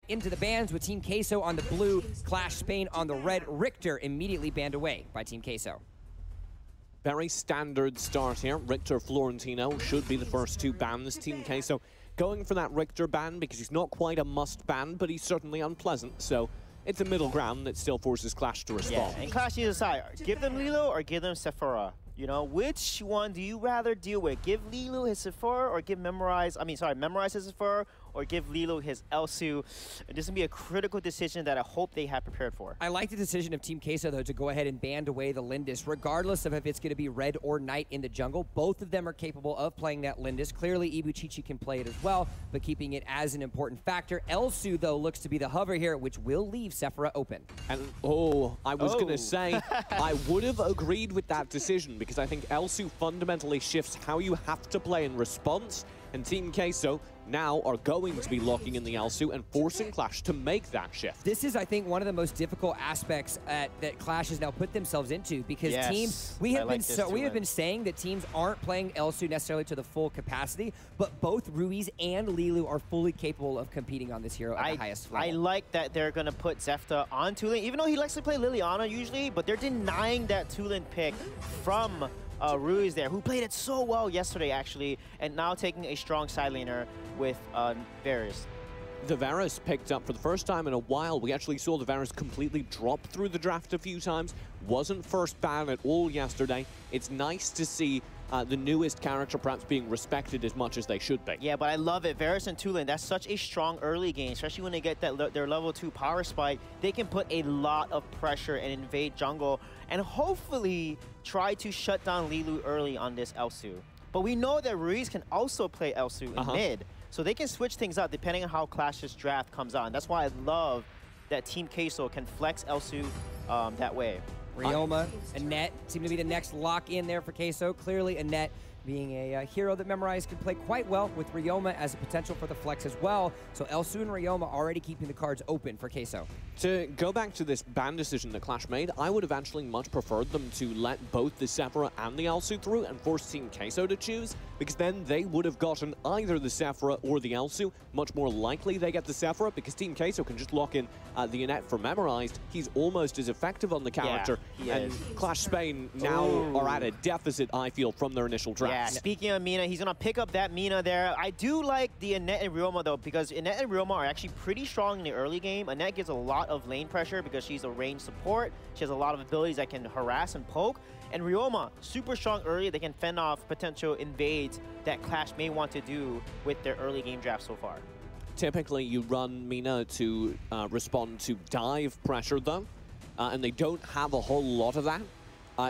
into the bans with Team Queso on the blue, Qlash Spain on the red. Richter immediately banned away by Team Queso. Very standard start here. Richter Florentino should be the first to ban this Team Queso. Going for that Richter ban because he's not quite a must ban, but he's certainly unpleasant. So it's a middle ground that still forces Qlash to respond. Yeah, and Qlash needs to decide, give them Lilo or give them Sephora. You know, which one do you rather deal with? Give Lilo his Sephora or give Memorize his Sephora or give Lilo his Elsu? This is going to be a critical decision that I hope they have prepared for. I like the decision of Team Queso, though, to go ahead and ban away the Lindis, regardless of if it's going to be red or knight in the jungle. Both of them are capable of playing that Lindis. Clearly, Ibuchichi can play it as well, but keeping it as an important factor. Elsu, though, looks to be the hover here, which will leave Sephora open. And, I was going to say, I would have agreed with that decision because I think Elsu fundamentally shifts how you have to play in response, and Team Queso now are going to be locking in the Elsu and forcing Qlash to make that shift. This is, I think, one of the most difficult aspects that Qlash has now put themselves into because teams, we have been saying that teams aren't playing Elsu necessarily to the full capacity, but both Ruiz and Lilu are fully capable of competing on this hero at the highest level. I like that they're going to put Zefta on Tulin, even though he likes to play Liliana usually, but they're denying that Tulin pick from Ruiz there, who played it so well yesterday, actually, and now taking a strong side laner with Varus. The Varus picked up for the first time in a while. We actually saw the Varus completely drop through the draft a few times. Wasn't first ban at all yesterday. It's nice to see the newest character perhaps being respected as much as they should be. Yeah, but I love it. Varus and Tulin, that's such a strong early game, especially when they get that their level 2 power spike. They can put a lot of pressure and invade jungle and hopefully try to shut down Lilu early on this Elsu. But we know that Ruiz can also play Elsu in mid, so they can switch things up depending on how Qlash's draft comes out. And that's why I love that Team Queso can flex Elsu that way. Ryoma, Annette seem to be the next lock-in there for Queso. Clearly, Annette being a hero that Memorize can play quite well with Ryoma as a potential for the flex as well. So Elsu and Ryoma already keeping the cards open for Queso. To go back to this ban decision that Qlash made, I would have actually much preferred them to let both the Sephora and the Elsu through and force Team Queso to choose, because then they would have gotten either the Sephora or the Elsu. Much more likely they get the Sephora because Team Queso can just lock in the Annette for Memorized. He's almost as effective on the character. Yeah, and Qlash Spain now are at a deficit, I feel, from their initial draft. Yeah, speaking of Mina, he's going to pick up that Mina there. I do like the Annette and Ryoma, though, because Annette and Ryoma are actually pretty strong in the early game. Annette gives a lot of lane pressure because she's a range support. She has a lot of abilities that can harass and poke. And Ryoma, super strong early. They can fend off potential invades that Qlash may want to do with their early game draft so far. Typically, you run Mina to respond to dive pressure, though, and they don't have a whole lot of that.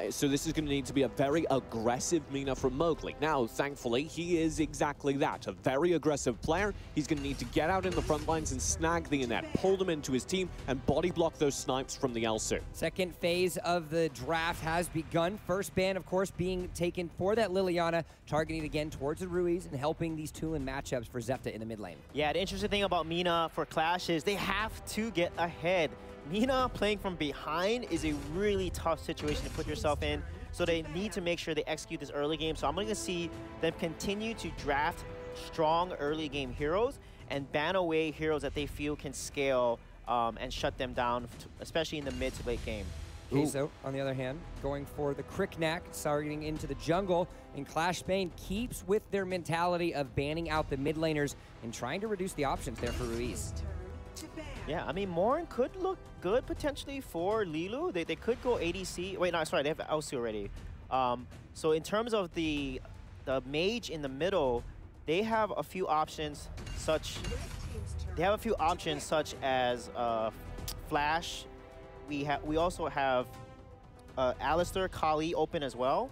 So this is going to need to be a very aggressive Mina from Mowgli. Now, thankfully, he is exactly that, a very aggressive player. He's going to need to get out in the front lines and snag the Annette, pull them into his team, and body block those snipes from the Elsu. Second phase of the draft has begun. First ban, of course, being taken for that Liliana, targeting again towards the Ruiz and helping these Tulin matchups for Zefta in the mid lane. Yeah, the interesting thing about Mina for Qlash is they have to get ahead. Mina playing from behind is a really tough situation to put yourself in, so they need to make sure they execute this early game. So I'm going to see them continue to draft strong early game heroes and ban away heroes that they feel can scale and shut them down, especially in the mid to late game. Queso, on the other hand, going for the Cricknack, targeting into the jungle, and Qlash Spain keeps with their mentality of banning out the mid laners and trying to reduce the options there for Ruiz. Yeah, I mean, Morin could look good potentially for Lilu. They could go ADC. Wait, no, sorry, they have Elsu already. So in terms of the mage in the middle, they have a few options such as Flash. We also have Alistair, Kali open as well.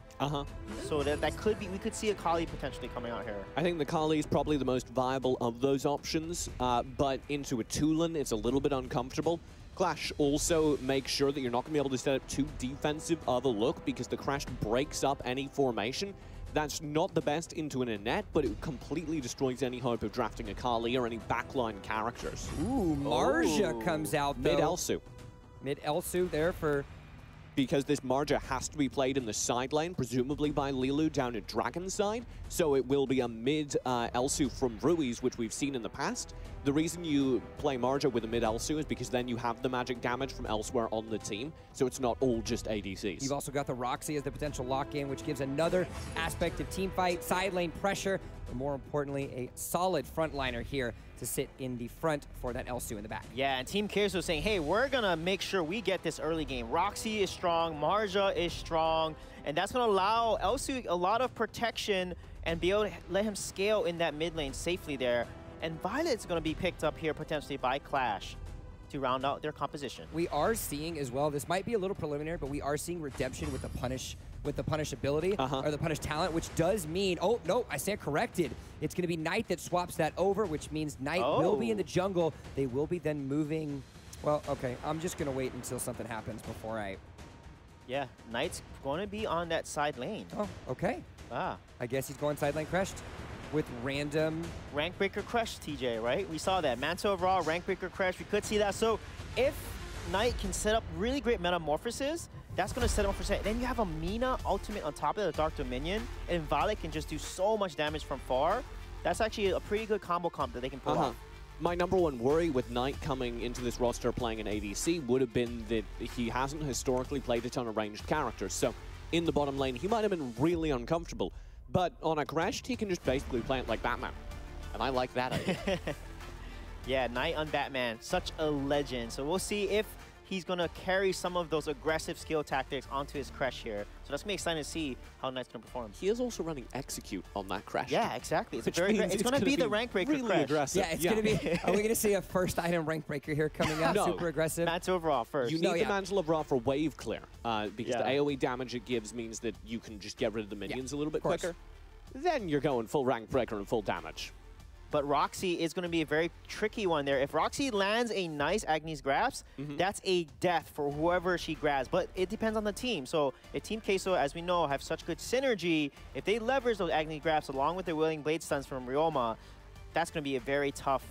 So that could be, we could see a Kali potentially coming out here. I think the Kali is probably the most viable of those options, but into a Tulin, it's a little bit uncomfortable. Qlash also makes sure that you're not going to be able to set up too defensive of a look because the Crash breaks up any formation. That's not the best into an Annette, but it completely destroys any hope of drafting a Kali or any backline characters. Ooh, Marja comes out though. Mid Elsu. Mid Elsu there for because this Marja has to be played in the side lane, presumably by Lilu down at Dragon's side. So it will be a mid Elsu from Ruiz, which we've seen in the past. The reason you play Marja with a mid Elsu is because then you have the magic damage from elsewhere on the team, so it's not all just ADCs. You've also got the Roxy as the potential lock-in, which gives another aspect of team fight, side lane pressure, but more importantly, a solid frontliner here to sit in the front for that Elsu in the back. Yeah, and Team Queso saying, hey, we're going to make sure we get this early game. Roxy is strong, Marja is strong, and that's going to allow Elsu a lot of protection and be able to let him scale in that mid lane safely there. And Violet's going to be picked up here potentially by Qlash to round out their composition. We are seeing as well, this might be a little preliminary, but we are seeing redemption with the punish ability, or the punish talent, which does mean, oh, no, I stand corrected. It's going to be Knight that swaps that over, which means Knight will be in the jungle. They will be then moving. Well, okay, I'm just going to wait until something happens before I... Yeah, Knight's going to be on that side lane. Oh, okay. Ah. I guess he's going side lane crushed with random... Rank Breaker Crush, TJ, right? We saw that. Mantle of Raw, Rank Breaker Crush, we could see that. So if Knight can set up really great metamorphosis, that's going to set him up for set. Then you have a Mina ultimate on top of the Dark Dominion, and Violet can just do so much damage from far. That's actually a pretty good combo comp that they can pull off. My number one worry with Knight coming into this roster playing an ADC would have been that he hasn't historically played a ton of ranged characters. So in the bottom lane, he might have been really uncomfortable. But on a Qlash, he can just basically play it like Batman. And I like that idea. Yeah, Knight on Batman, such a legend. So we'll see if he's going to carry some of those aggressive skill tactics onto his Qlash here. So that's going to be exciting to see how Knight's going to perform. He is also running Execute on that Qlash. Yeah, exactly. It's, it's going to be the rank breaker really Qlash. aggressive. Yeah, it's going to be... Are we going to see a first item rank breaker here coming out? No. Super aggressive? Mantle of Raw first. You need the Mantle of Ra for wave clear, because the AoE damage it gives means that you can just get rid of the minions a little bit quicker. Then you're going full rank breaker and full damage. But Roxy is going to be a very tricky one there. If Roxy lands a nice Agnes grasp, that's a death for whoever she grabs. But it depends on the team. So if Team Queso, as we know, have such good synergy, if they leverage those Agnes grasps along with their Willing Blade stuns from Ryoma, that's going to be a very tough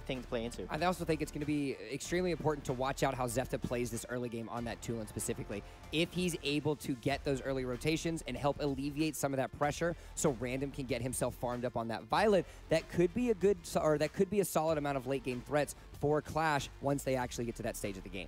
thing to play into. I also think it's going to be extremely important to watch out how Zefta plays this early game on that Tulin specifically. If he's able to get those early rotations and help alleviate some of that pressure so Random can get himself farmed up on that Violet, that could be a good, or that could be a solid amount of late game threats for Qlash once they actually get to that stage of the game.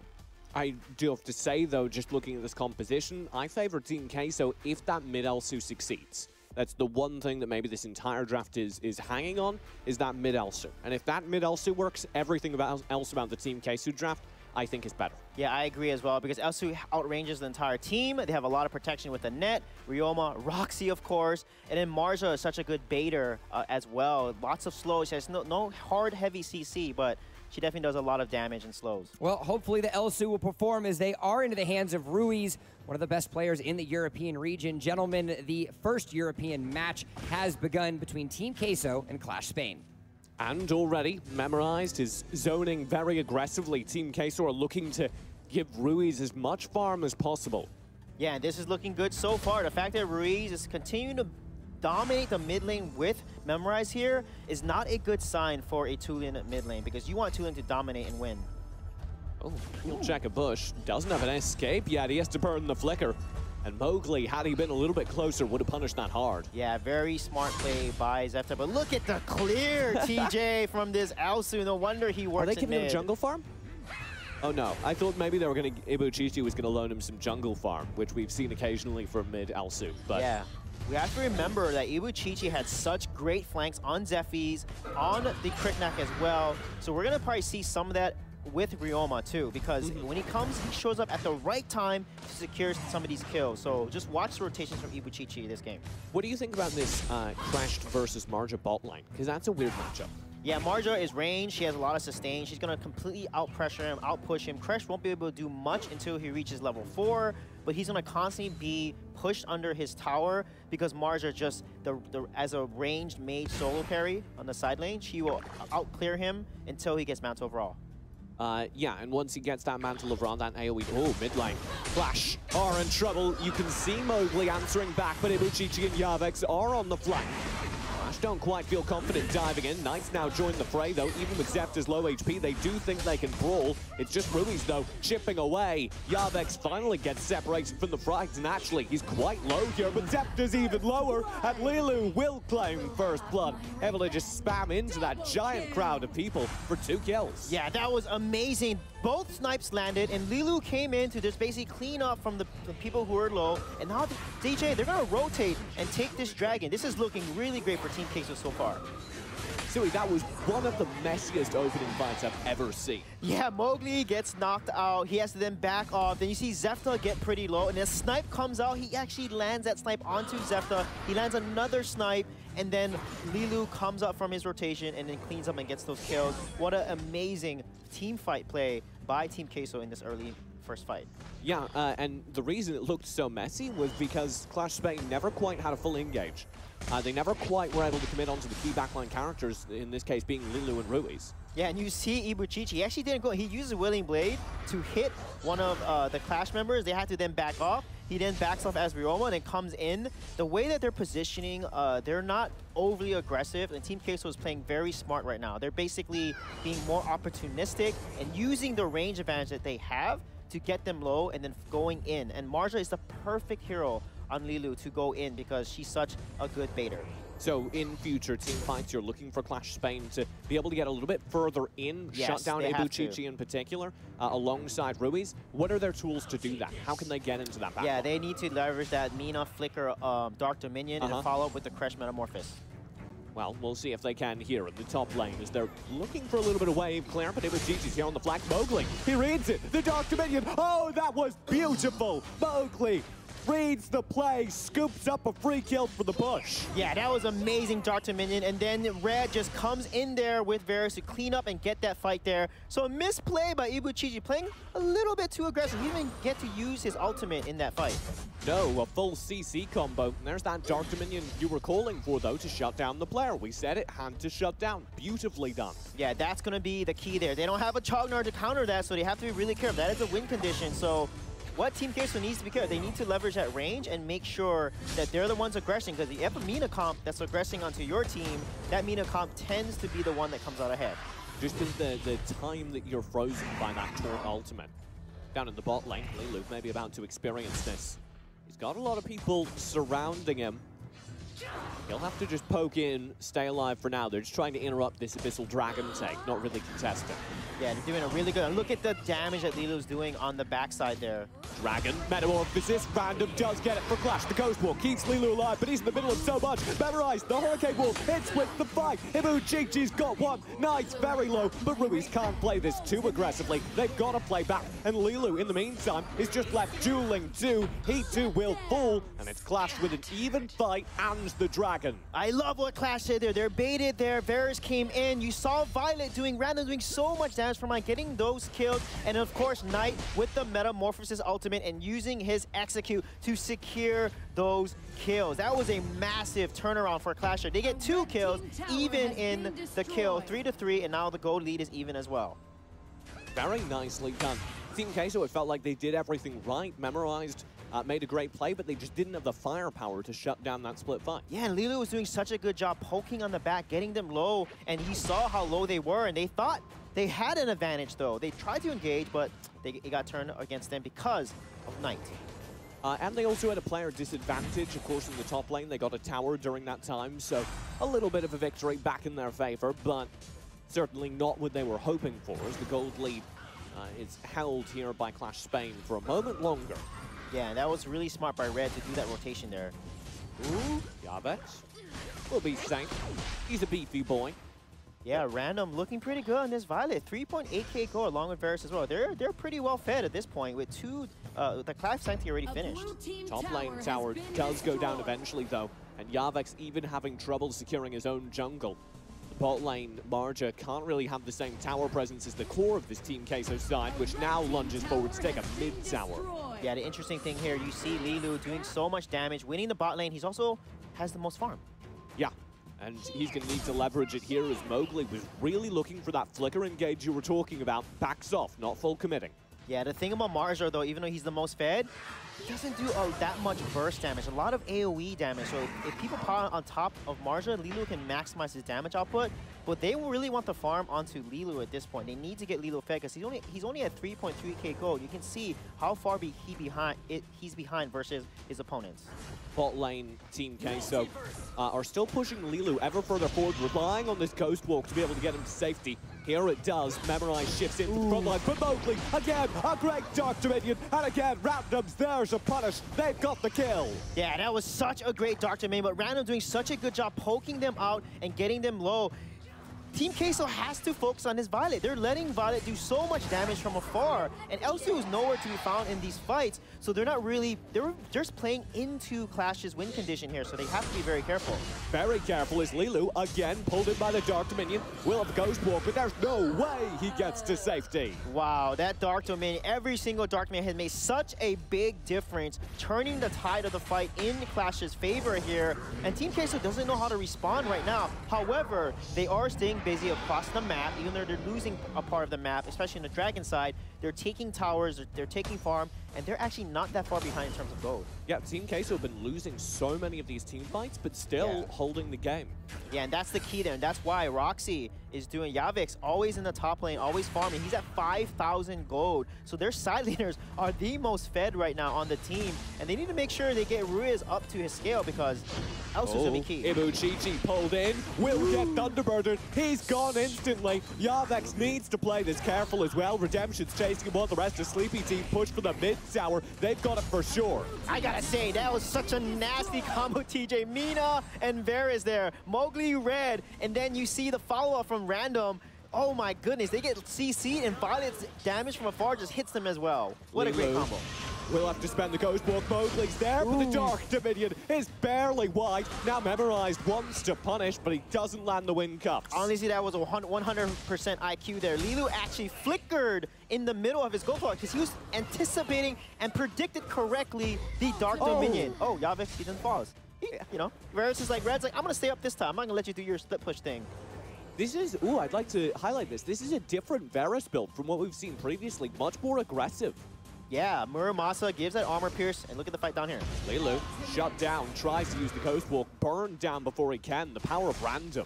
I do have to say, though, just looking at this composition, I favor Team Queso if that mid Elsu succeeds. That's the one thing that maybe this entire draft is hanging on, is that mid Elsu. And if that mid Elsu works, everything else about the Team Queso draft, I think is better. Yeah, I agree as well, because Elsu outranges the entire team. They have a lot of protection with the net, Ryoma, Roxy, of course, and then Marja is such a good baiter as well. Lots of slows. She has no hard, heavy CC, but she definitely does a lot of damage and slows. Well, hopefully the Elsu will perform as they are into the hands of Ruiz, one of the best players in the European region. Gentlemen, the first European match has begun between Team Queso and Qlash Spain. And already memorized his zoning very aggressively. Team Queso are looking to give Ruiz as much farm as possible. Yeah, and this is looking good so far. The fact that Ruiz is continuing to dominate the mid lane with Memorize here is not a good sign for a Tulin mid lane, because you want Tulin to dominate and win. Oh, he'll check a bush. Doesn't have an escape yet. He has to burn the flicker. And Mowgli, had he been a little bit closer, would have punished that hard. Yeah, very smart play by Zefta. But look at the clear, TJ, from this Elsu. No wonder he works in mid. Are they giving him jungle farm? Oh no, I thought maybe they were going to, Ibuchichi was going to loan him some jungle farm, which we've seen occasionally from mid Elsu. But yeah. We have to remember that Ibuchichi had such great flanks on Zephy's, on the Kriknak as well. So we're going to probably see some of that with Ryoma too, because when he comes, he shows up at the right time to secure some of these kills. So just watch the rotations from Ibuchichi this game. What do you think about this Qlash versus Marja bot lane? Because that's a weird matchup. Yeah, Marja is ranged. She has a lot of sustain. She's going to completely out-pressure him, out-push him. Qlash won't be able to do much until he reaches level 4, but he's going to constantly be pushed under his tower because Marja just, as a ranged mage solo carry on the side lane, she will out-clear him until he gets Mantle of Raw. Yeah, and once he gets that Mantle of Ra, that AoE, oh, mid lane. Qlash are in trouble. You can see Mowgli answering back, but Ibuchichi and Yavex are on the flank. Qlash don't quite feel confident diving in. Knight's now joined the fray, though. Even with Zepta's low HP, they do think they can brawl. It's just Ruiz, though, chipping away. Yavex finally gets separated from the fight, and actually, he's quite low here, but Zepta's even lower, and Lilu will claim first blood. Able to just spam into that giant crowd of people for 2 kills. Yeah, that was amazing. Both snipes landed, and Lilu came in to just basically clean up from the people who were low. And now DJ, they're going to rotate and take this dragon. This is looking really great for Team Queso so far. Suey, that was one of the messiest opening fights I've ever seen. Yeah, Mowgli gets knocked out. He has to then back off. Then you see Zepta get pretty low, and a snipe comes out. He actually lands that snipe onto Zepta. He lands another snipe, and then Lilu comes up from his rotation and then cleans up and gets those kills. What an amazing team fight play by Team Queso in this early first fight. Yeah, and the reason it looked so messy was because Qlash Spain never quite had a full engage. They never quite were able to commit onto the key backline characters, in this case being Lilu and Ruiz. Yeah, and you see Ibuchichi, he actually didn't go. He used a Willing Blade to hit one of the Qlash members. They had to then back off. He then backs off as Rioma and then comes in. The way that they're positioning, they're not overly aggressive, and Team Queso is playing very smart right now. They're basically being more opportunistic and using the range advantage that they have to get them low and then going in. And Marja is the perfect hero on Lilu to go in because she's such a good baiter. So in future team fights, you're looking for Qlash Spain to be able to get a little bit further in, yes, shut down Ibuchichi in particular, alongside Ruiz. What are their tools to do that? How can they get into that battle? Yeah, they need to leverage that Mina Flicker Dark Dominion and follow up with the Crash Metamorphosis. Well, we'll see if they can here in the top lane as they're looking for a little bit of wave clear, but Ibuchichi's here on the flank. Mowgli, he reads it. The Dark Dominion. Oh, that was beautiful. Mowgli reads the play, scoops up a free kill for the bush. Yeah, that was amazing, Dark Dominion. And then Red just comes in there with Varus to clean up and get that fight there. So a misplay by Ibuchichi, playing a little bit too aggressive. He didn't even get to use his ultimate in that fight. No, a full CC combo. And there's that Dark Dominion you were calling for, though, to shut down the player. We said it had to shut down. Beautifully done. Yeah, that's going to be the key there. They don't have a Chognar to counter that, so they have to be really careful. That is a win condition, so what Team Queso needs to be careful, they need to leverage that range and make sure that they're the ones aggressing, because if you have a Mina comp that's aggressing onto your team, that Mina comp tends to be the one that comes out ahead. Just in the time that you're frozen by that Taunt ultimate. Down in the bot lane, Lilu may be about to experience this. He's got a lot of people surrounding him. He'll have to just poke in, stay alive for now. They're just trying to interrupt this Abyssal Dragon take, not really contest it. Yeah, they're doing a really good. Look at the damage that Lilu's doing on the backside there. Dragon, Metamorphosis, random does get it for Qlash. The Ghost Wall keeps Lilu alive, but he's in the middle of so much. Memorized, the Hurricane Wall hits with the fight. Ibuchichi's got one. Knight's very low, but Ruiz can't play this too aggressively. They've got to play back, and Lilu, in the meantime, is just left dueling two. He too will fall, and it's Qlash with an even fight and the Dragon. I love what Qlash did there. They're baited there. Varus came in. You saw Violet doing so much damage from getting those kills. And of course, Knight with the Metamorphosis ultimate and using his execute to secure those kills. That was a massive turnaround for Qlash. They get 2 kills, even in the kill, 3-3, and now the gold lead is even as well. Very nicely done. Team Queso, it felt like they did everything right, memorized, made a great play, but they just didn't have the firepower to shut down that split fight. Yeah, and Lilu was doing such a good job poking on the back, getting them low, and he saw how low they were, and they thought they had an advantage, though. They tried to engage, but it got turned against them because of Knight. And they also had a player disadvantage, of course, in the top lane. They got a tower during that time, so a little bit of a victory back in their favor, but certainly not what they were hoping for, as the gold lead is held here by Qlash Spain for a moment longer. Yeah, that was really smart by Red to do that rotation there. Ooh, Yavex will be safe. He's a beefy boy. Yeah, Random looking pretty good on this Violet. 3.8k gold along with Varus as well. They're pretty well fed at this point with 2, the Qlash Sanctity already finished. Top lane tower does go down eventually though, and Yavex even having trouble securing his own jungle. The bot lane, Marja can't really have the same tower presence as the core of this Team Queso side, which now lunges forward to take a mid tower. Yeah, the interesting thing here, you see Lilu doing so much damage, winning the bot lane. He's also has the most farm. Yeah. And he's going to need to leverage it here as Mowgli was really looking for that flicker engage you were talking about. Backs off, not full committing. Yeah, the thing about Marja, though, even though he's the most fed, he doesn't do that much burst damage, a lot of AoE damage. So if people power on top of Marja, Lilu can maximize his damage output. But they really want the farm onto Lilu at this point. They need to get Lilu fed because he's only at 3.3k gold. You can see how far he's behind versus his opponents. Bot lane Team Queso are still pushing Lilu ever further forward, relying on this Ghost Walk to be able to get him to safety. Here it does. Memorize shifts into the front line. But Mowgli, again, a great Dark Dominion. And again, Random's there to punish. They've got the kill. Yeah, that was such a great Dark Dominion, but Random doing such a good job poking them out and getting them low. Team Queso has to focus on his Violet. They're letting Violet do so much damage from afar, and Elsu is nowhere to be found in these fights, so they're not really, they're just playing into Qlash's win condition here, so they have to be very careful. Very careful as Lilu, again, pulled in by the Dark Dominion. Will have Ghost Walk, but there's no way he gets to safety. Wow, that Dark Dominion, every single Dark Dominion has made such a big difference, turning the tide of the fight in Qlash's favor here, and Team Queso doesn't know how to respond right now. However, they are staying busy across the map, even though they're losing a part of the map, especially on the Dragon side. They're taking towers, they're taking farm, and they're actually not that far behind in terms of gold. Yeah, Team Queso have been losing so many of these team fights, but still holding the game. Yeah, and that's the key there, and that's why Roxy is doing Yavix always in the top lane, always farming. He's at 5,000 gold, so their side laners are the most fed right now on the team, and they need to make sure they get Ruiz up to his scale because Elsu's gonna be key. Ibuchichi pulled in, will get Thunderbird. He's gone instantly. Yavix needs to play this careful as well. Redemption's chasing him while the rest of Sleepy Team push for the mid tower. They've got it for sure. I gotta say, that was such a nasty combo, TJ. Mina and Varus there. Mowgli red, and then you see the follow-up from Random. Oh my goodness, they get CC'd and Violet's damage from afar just hits them as well. What a great combo. We'll have to spend the Ghost Walk. Mowgli's there, but the Dark Dominion is barely wide. Now Memorized wants to punish, but he doesn't land the win cups. Honestly, that was a 100% IQ there. Lilu actually flickered in the middle of his Ghost Walk because he was anticipating and predicted correctly the Dark Dominion. Oh, Yavix, he didn't pause. You know, Varus is like, Red's like, I'm gonna stay up this time. I'm not gonna let you do your split push thing. This is, I'd like to highlight this. This is a different Varus build from what we've seen previously. Much more aggressive. Yeah, Muramasa gives that armor pierce, and look at the fight down here. Lilu, shut down, tries to use the Ghost Walk, burned down before he can. The power of Random.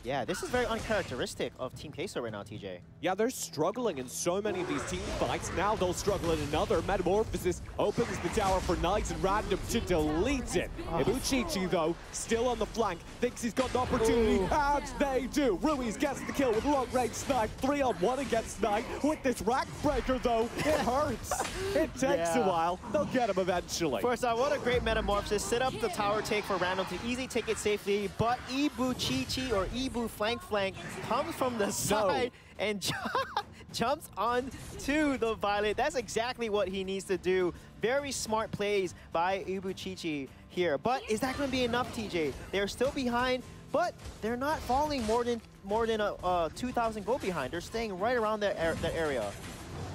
Yeah, this is very uncharacteristic of Team Queso right now, TJ. Yeah, they're struggling in so many of these team fights. Now they'll struggle in another. Metamorphosis opens the tower for Knight and Random to delete it. Ibuchichi, though, still on the flank, thinks he's got an opportunity, and they do. Ruiz gets the kill with long-range snipe, 3-on-1 against Knight. With this rack breaker, though, it hurts. It takes a while. They'll get him eventually. First off, what a great Metamorphosis. Set up the tower take for Random to easily take it safely, but Ibuchichi or Ibu flank comes from the side and jumps onto the Violet. That's exactly what he needs to do. Very smart plays by Ibuchichi here. But is that going to be enough, TJ? They're still behind, but they're not falling more than 2,000 gold behind. They're staying right around that area.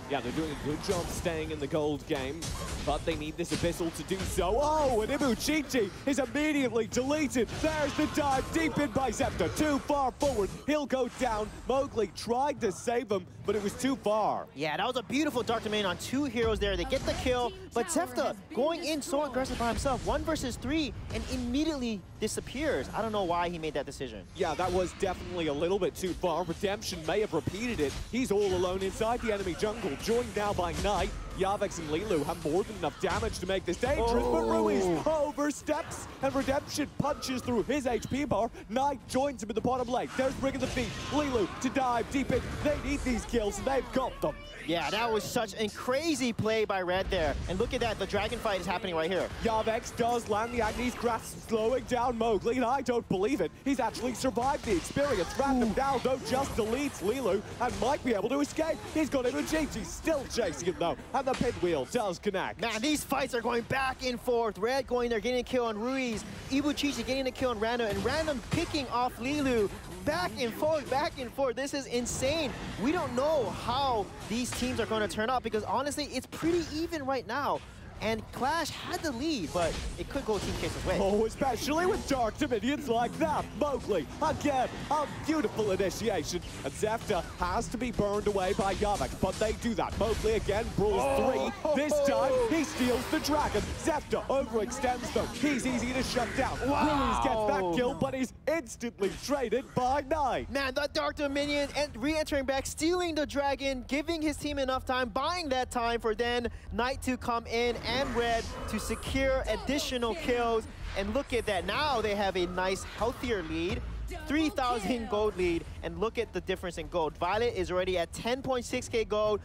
Yeah, they're doing a good job staying in the gold game, but they need this Abyssal to do so. Oh, and Ibuchichi is immediately deleted. There's the dive deep in by Zepta. Too far forward. He'll go down. Mowgli tried to save him, but it was too far. Yeah, that was a beautiful Dark Domain on 2 heroes there. They get the kill, but Zepta going in so aggressive by himself. 1 versus 3 and immediately disappears. I don't know why he made that decision. Yeah, that was definitely a little bit too far. Redemption may have repeated it. He's all alone inside the enemy jungle, joined now by Knight. Yavix and Lilu have more than enough damage to make this dangerous, but Ruiz oversteps, and Redemption punches through his HP bar. Knight joins him in the bottom lane. There's Ring of the Feet. Lilu to dive deep in. They need these kills, and they've got them. Yeah, that was such a crazy play by Red there. And look at that, the dragon fight is happening right here. Yavix does land the Agni's grasp, slowing down Mowgli, and I don't believe it. He's actually survived the experience. Random now, though, just deletes Lilu and might be able to escape. He's got Ibuchichi still chasing him, though, and the pinwheel does connect. Man, these fights are going back and forth. Red going there, getting a kill on Ruiz. Ibuchichi getting a kill on Random, and Random picking off Lilu. Back and forth, back and forth. This is insane. We don't know how these teams are going to turn out because honestly, it's pretty even right now. And Qlash had the lead, but it could go Team Queso's way. Oh, especially with Dark Dominions like that. Mowgli, again, a beautiful initiation. And Zefta has to be burned away by Yavek, but they do that. Mowgli again brawls 3. This time, he steals the dragon. Zefta overextends though. He's easy to shut down. Ruiz gets that kill, but he's instantly traded by Knight. Man, that Dark Dominion and re-entering back, stealing the dragon, giving his team enough time, buying that time for then Knight to come in and Red to secure additional kills. And look at that, now they have a nice, healthier lead. 3,000 gold lead, and look at the difference in gold. Violet is already at 10.6k gold,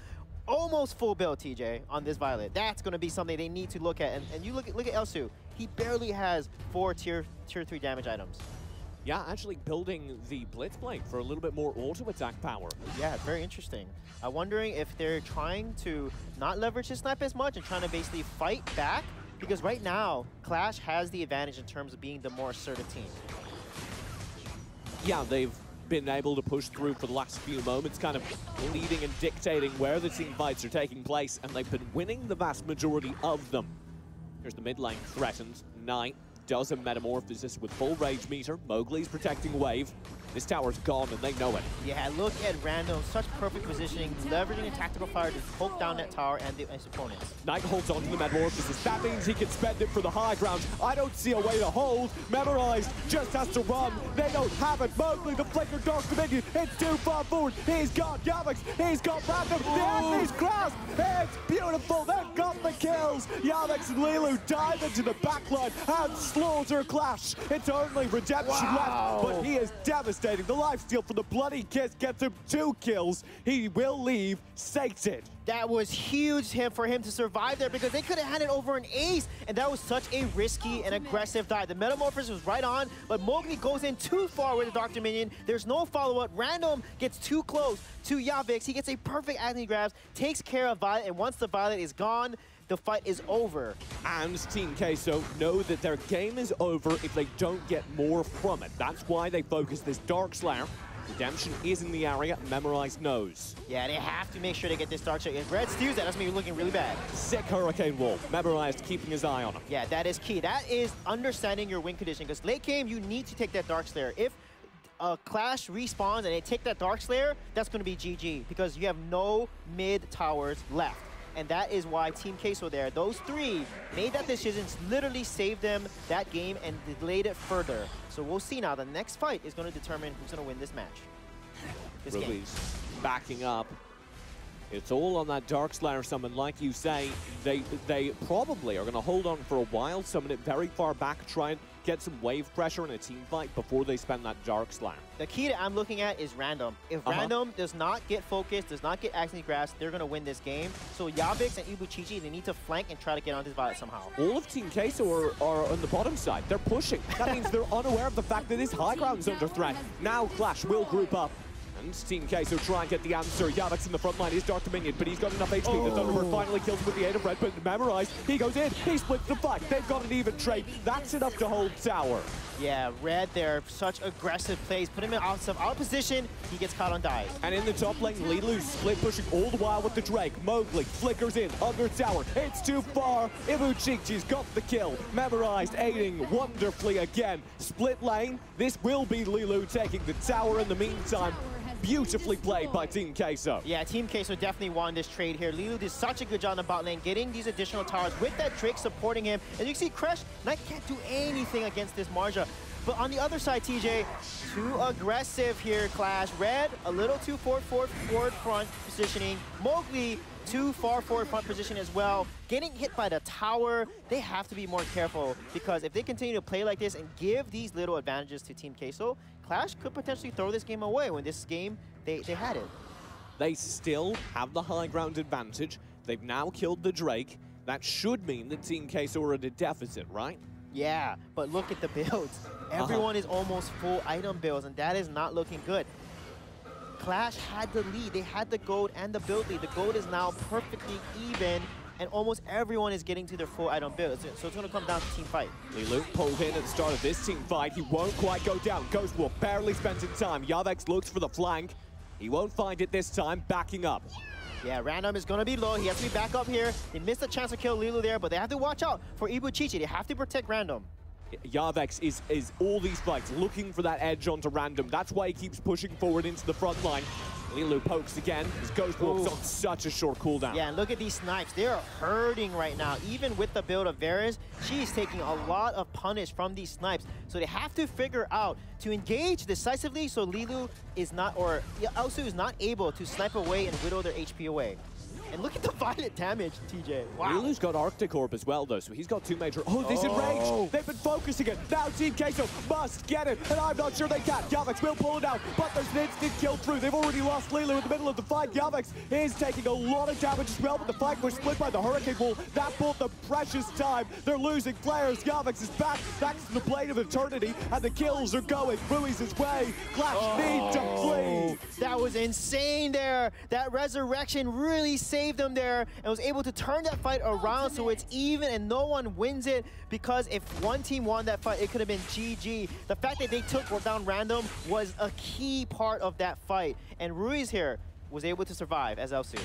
almost full build, TJ, on this Violet. That's going to be something they need to look at. And you look at Elsu, he barely has 4 tier 3 damage items. Yeah, actually building the Blitzblade for a little bit more auto-attack power. Yeah, very interesting. I'm wondering if they're trying to not leverage his snipe as much and trying to basically fight back, because right now, Qlash has the advantage in terms of being the more assertive team. Yeah, they've been able to push through for the last few moments, kind of leading and dictating where the team fights are taking place, and they've been winning the vast majority of them. Here's the mid lane threatened. Knight does a metamorphosis with full rage meter. Mowgli's protecting wave. This tower's gone and they know it. Yeah, look at Random, such perfect positioning, leveraging a tactical fire to poke down that tower and his opponents. Knight holds on to the metamorphosis. That means he can spend it for the high ground. I don't see a way to hold. Memorized just has to run. They don't have it. Mowgli, the flicker, Dark Dominion. It's too far forward. He's got Yavix. He's got Random. The enemy's grasp. It's beautiful. They've got the kills. Yavix and Lilu dive into the backline and slaughter Qlash. It's only Redemption left, but he is devastating. The lifesteal for the Bloody Kiss gets him 2 kills. He will leave sated. That was huge for him to survive there, because they could have handed over an ace, and that was such a risky and aggressive dive. The Metamorphosis was right on, but Mowgli goes in too far with the Dark Dominion. There's no follow-up. Random gets too close to Yavix. He gets a perfect Agni grabs, takes care of Violet, and once the Violet is gone, the fight is over. And Team Queso know that their game is over if they don't get more from it. That's why they focus this Dark Slayer. Redemption is in the area. Memorized knows. Yeah, they have to make sure they get this Dark Slayer. If Red steals that, that's going to be looking really bad. Sick Hurricane Wall. Memorized keeping his eye on him. Yeah, that is key. That is understanding your win condition, because late game, you need to take that Dark Slayer. If Qlash respawns and they take that Dark Slayer, that's going to be GG, because you have no mid towers left. And that is why Team Queso there, those 3 made that decision, literally saved them that game and delayed it further. So we'll see now. The next fight is going to determine who's going to win this match. This game. Backing up. It's all on that Dark Slayer summon. Like you say, they probably are going to hold on for a while, summon it very far back, try and get some wave pressure in a team fight before they spend that Dark Slayer. The key that I'm looking at is Random. If Random does not get focused, does not get Agni Grasp, they're going to win this game. So Yavix and Ibuchichi, they need to flank and try to get on this Violet somehow. All of Team Queso are on the bottom side. They're pushing. That means they're unaware of the fact that this high ground is under threat. Now Qlash will group up. And Team Queso try and get the answer. Yavix in the front line is Dark Dominion, but he's got enough HP. The Thunderbird finally kills him with the aid of Red, but Memorized, he goes in, he splits the fight. They've got an even trade. That's enough to hold tower. Yeah, Red there, such aggressive plays. Put him in out position, he gets caught on dive. And in the top lane, Lilu's split pushing all the while with the Drake. Mowgli flickers in, under tower. It's too far. Ibuchichi's got the kill. Memorized aiding wonderfully again. Split lane, this will be Lilu taking the tower in the meantime. Beautifully played by Team Queso. Yeah, Team Queso definitely won this trade here. Lilu did such a good job in the bot lane, getting these additional towers with that Drake supporting him. And you can see Crush, Knight can't do anything against this Marja. But on the other side, TJ, too aggressive here, Qlash. Red, a little too forward front positioning. Mowgli, too far forward front position as well. Getting hit by the tower, they have to be more careful, because if they continue to play like this and give these little advantages to Team Queso, Qlash could potentially throw this game away when this game, they had it. They still have the high ground advantage. They've now killed the Drake. That should mean that Team Queso are at a deficit, right? Yeah, but look at the builds. Everyone is almost full item builds, and that is not looking good. Qlash had the lead. They had the gold and the build lead. The gold is now perfectly even, and almost everyone is getting to their full item builds. So it's going to come down to team fight. Lilu pulled in at the start of this team fight. He won't quite go down. Ghost Wolf barely spends in time. Yavix looks for the flank. He won't find it this time, backing up. Yeah, Random is going to be low. He has to be back up here. They missed a chance to kill Lilu there, but they have to watch out for Ibuchichi. They have to protect Random. Yavex is all these fights looking for that edge onto Random. That's why he keeps pushing forward into the front line. Lilu pokes again. His Ghost Walk's on such a short cooldown. Yeah, and look at these snipes. They're hurting right now. Even with the build of Varus, she's taking a lot of punish from these snipes. So they have to figure out to engage decisively so Lilu is not, or Elsu is not able to snipe away and whittle their HP away. And look at the violent damage, TJ. Wow. Lilu's got Arctic Orb as well, though, so he's got 2 major... Oh, this Enrage! They've been focusing it. Now Team Queso must get it, and I'm not sure they can. Yavex will pull it out, but there's an instant kill through. They've already lost Lilu in the middle of the fight. Yavex is taking a lot of damage as well, but the fight was split by the Hurricane Wall. That bought them precious time. They're losing players. Yavex is back, thanks to the Blade of Eternity, and the kills are going. Rui's his way. Qlash need to flee. That was insane there. That resurrection really saved them there and was able to turn that fight around so it's even and no one wins it, because if one team won that fight, it could have been GG. The fact that they took down Random was a key part of that fight, and Ruiz here was able to survive as Elsu.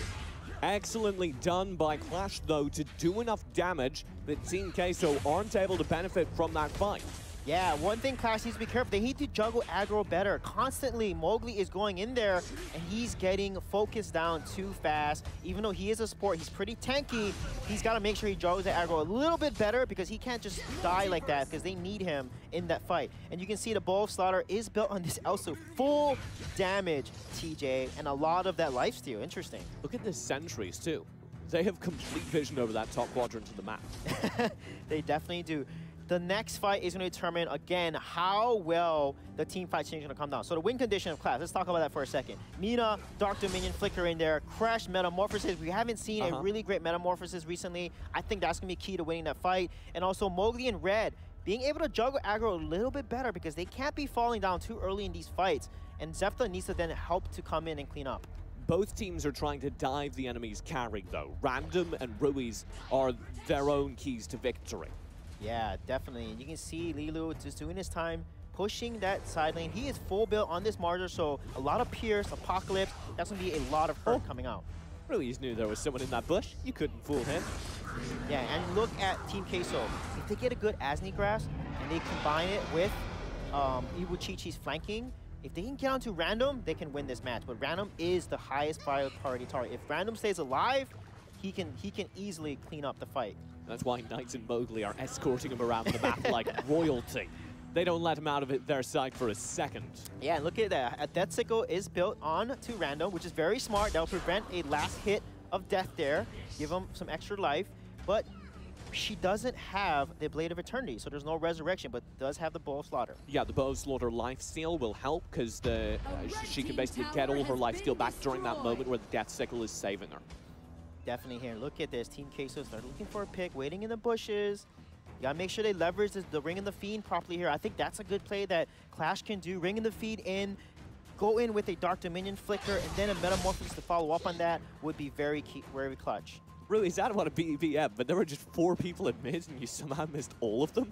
Excellently done by Qlash, though, to do enough damage that Team Queso aren't able to benefit from that fight. Yeah, one thing Qlash needs to be careful. They need to juggle aggro better. Constantly, Mowgli is going in there, and he's getting focused down too fast. Even though he is a support, he's pretty tanky. He's got to make sure he juggles the aggro a little bit better, because he can't just die like that, because they need him in that fight. And you can see the Bow of Slaughter is built on this also full damage, TJ, and a lot of that lifesteal. Interesting. Look at the sentries, too. They have complete vision over that top quadrant of the map. They definitely do. The next fight is going to determine, again, how well the team fight change is going to come down. So the win condition of Qlash, let's talk about that for a second. Mina, Dark Dominion, Flicker in there, Crash, Metamorphosis. We haven't seen a really great Metamorphosis recently. I think that's going to be key to winning that fight. And also Mowgli and Red being able to juggle aggro a little bit better, because they can't be falling down too early in these fights. And Zephyr needs to then help to come in and clean up. Both teams are trying to dive the enemy's carry, though. Random and Ruiz are their own keys to victory. Yeah, definitely. And you can see Lilu just doing his time, pushing that side lane. He is full build on this Martyr, so a lot of Pierce, Apocalypse. That's going to be a lot of hurt coming out. Ruiz knew there was someone in that bush. You couldn't fool him. Yeah, and look at Team Queso. If they get a good Asni Grass and they combine it with Ibuchichi's flanking, if they can get onto Random, they can win this match. But Random is the highest priority target. If Random stays alive, he can easily clean up the fight. That's why Knights and Mowgli are escorting him around the map like royalty. They don't let him out of their sight for a second. Yeah, and look at that. A Death Sickle is built on to Random, which is very smart. That'll prevent a last hit of death there, give him some extra life. But she doesn't have the Blade of Eternity, so there's no resurrection, but does have the Bow of Slaughter. Yeah, the Bow of Slaughter lifesteal will help, because she can basically get all her lifesteal back during that moment where the Death Sickle is saving her. Definitely here. Look at this. Team Queso start looking for a pick, waiting in the bushes. You gotta make sure they leverage the Ring and the Fiend properly here. I think that's a good play that Qlash can do. Ring and the Fiend in, go in with a Dark Dominion Flicker, and then a Metamorphosis to follow up on that would be very key, very clutch. Ruiz, I don't want to BBM, but there were just 4 people in mid, and you somehow missed all of them.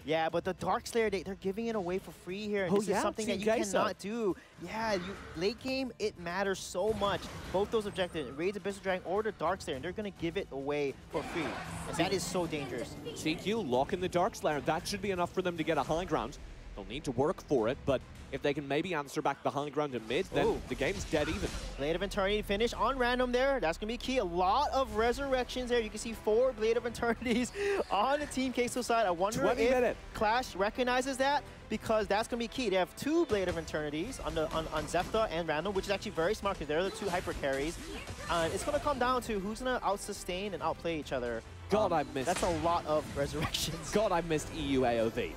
Yeah, but the Darkslayer, they're giving it away for free here. And this is something that you cannot do. Yeah, late game, it matters so much. Both those objectives, Raid the Abyssal Dragon or the Darkslayer, and they're going to give it away for free. And that is so dangerous. CQ, lock in the Darkslayer. That should be enough for them to get a high ground. They'll need to work for it, but if they can maybe answer back the high ground in mid, then the game's dead even. Blade of Eternity finish on Random there. That's going to be key. A lot of resurrections there. You can see 4 Blade of Eternities on the Team Queso side. I wonder if Qlash recognizes that, because that's going to be key. They have 2 Blade of Eternities on Zephyr and Random, which is actually very smart, because they're the 2 hyper carries. It's going to come down to who's going to out-sustain and outplay each other. God, I missed. That's a lot of resurrections. God, I missed EU AOV.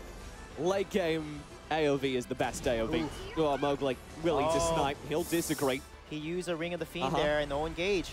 Late game AOV is the best AOV. Ooh. Oh, Mowgli willing to snipe. He'll disagree. He used a Ring of the Fiend there and no engage.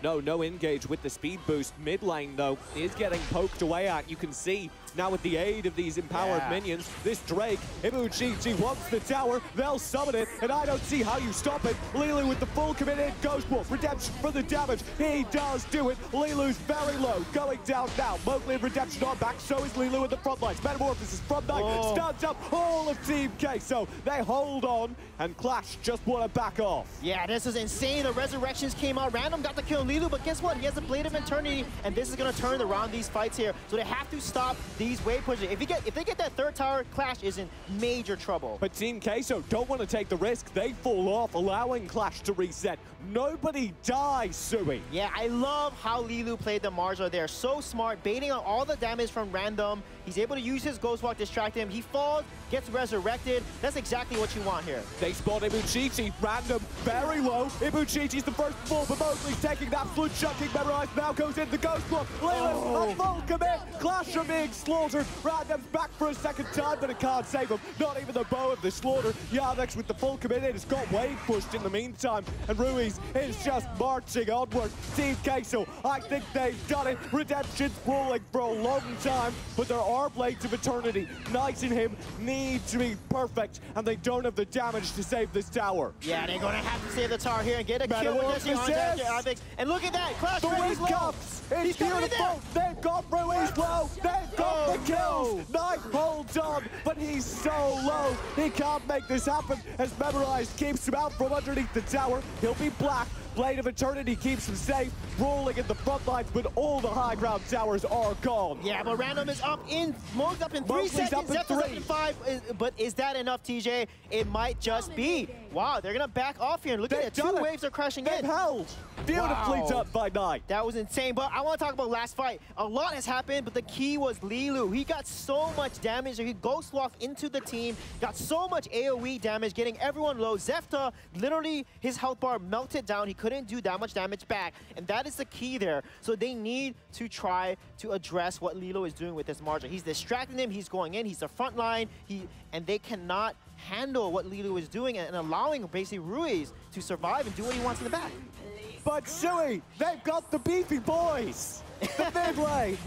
No engage with the speed boost. Mid lane, though, is getting poked away at. You can see Now with the aid of these empowered minions, this Drake, Ibuchichi wants the tower, they'll summon it, and I don't see how you stop it. Lilu with the full committed Ghost Wolf, redemption for the damage. He does do it. Lilu's very low, going down now. Mowgli and redemption on back, so is Lilu in the front lines. Metamorphosis from Knight, stuns up all of Team Queso. They hold on, and Qlash just want to back off. Yeah, this is insane. The resurrections came out. Random got to kill Lilu, but guess what? He has a Blade of Eternity, and this is going to turn around these fights here. So they have to stop these wave pushers. If they get that third tower, Qlash is in major trouble. But Team Queso don't want to take the risk. They fall off, allowing Qlash to reset. Nobody dies, Sui. Yeah, I love how Lilu played the Marja there. So smart, baiting on all the damage from Random. He's able to use his Ghost Walk, distract him. He falls, gets resurrected. That's exactly what you want here. They spawn Ibuchichi, Random, very low. Ibuchichi's the first fall, but Mowgli's taking that absolute chunking. Memorized now goes in the Ghost Walk. Lilu, a full commit. Qlash are being slaughtered. Random's back for a second time, but it can't save him. Not even the bow of the slaughter. Yavex with the full commit in has got wave pushed in the meantime, and Ruiz is just marching onward. Team Queso, I think they've done it. Redemption's rolling for a long time, but there are Blades of Eternity. Knight and him need to be perfect, and they don't have the damage to save this tower. Yeah, they're going to have to save the tower here and get a kill with this Yavex. And look at that, Qlash the Ruiz low. cuffs. It's beautiful. They've got Ruiz low. They've got the kills. Knight holds on, but he's so low. He can't make this happen as Memorized keeps him out from underneath the tower. He'll be black. Blade of Eternity keeps him safe, rolling in the front lines, but all the high ground towers are gone. Yeah, but Random is up in, Mowgli's up in 3 seconds, Zepta's up in 5, but is that enough, TJ? It might just be. Wow, they're gonna back off here, and look at it, 2 waves are crashing in. They've held. Beautifully done by Knight. That was insane, but I want to talk about last fight. A lot has happened, but the key was Lilu. He got so much damage, he Ghost Walk into the team, got so much AoE damage, getting everyone low. Zepta, literally, his health bar melted down. He couldn't do that much damage back, and that is the key there. So they need to try to address what Lilu is doing with this Marja. He's distracting him, he's going in, he's the front line, and they cannot handle what Lilu is doing and allowing basically Ruiz to survive and do what he wants in the back. But Sui, they've got the beefy boys, the mid lane.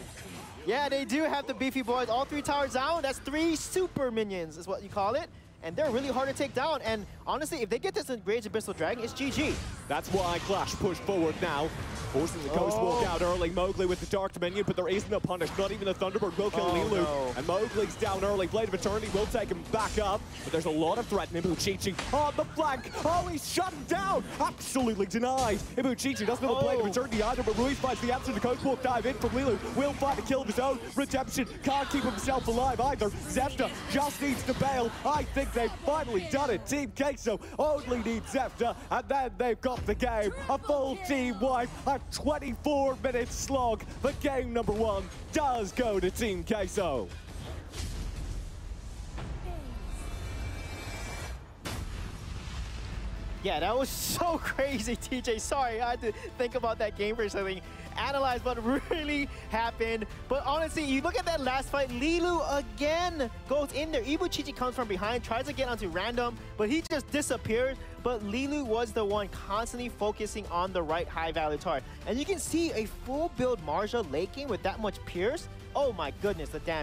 Yeah, they do have the beefy boys. All 3 towers down. That's 3 super minions is what you call it. And they're really hard to take down. And honestly, if they get this Rage Abyssal Dragon, it's GG. That's why Qlash push forward now. Forcing the Ghost Walk out early. Mowgli with the Dark Dominion, but there isn't a punish. Not even a Thunderbird will kill Lilu. No. And Mowgli's down early. Blade of Eternity will take him back up. But there's a lot of threat in Ibuchichi on the flank. Oh, he's shut down. Absolutely denied. Ibuchichi doesn't have the Blade of Eternity either, but Ruiz finds the answer. The Ghost Walk dive in from Lilu. Will find a kill of his own. Redemption can't keep himself alive either. Zepta just needs to bail. I think they've finally done it. Team Queso only needs Zepta, and then they've got the game. A full team wipe. A 24-minute slog. But game number 1 does go to Team Queso. Yeah, that was so crazy, TJ. Sorry, I had to think about that game for something. Analyze what really happened. But honestly, you look at that last fight, Lilu again goes in there. Ibuchichi comes from behind, tries to get onto Random, but he just disappears. But Lilu was the one constantly focusing on the right high value target. And you can see a full build Marja late game with that much Pierce. Oh my goodness, the damage.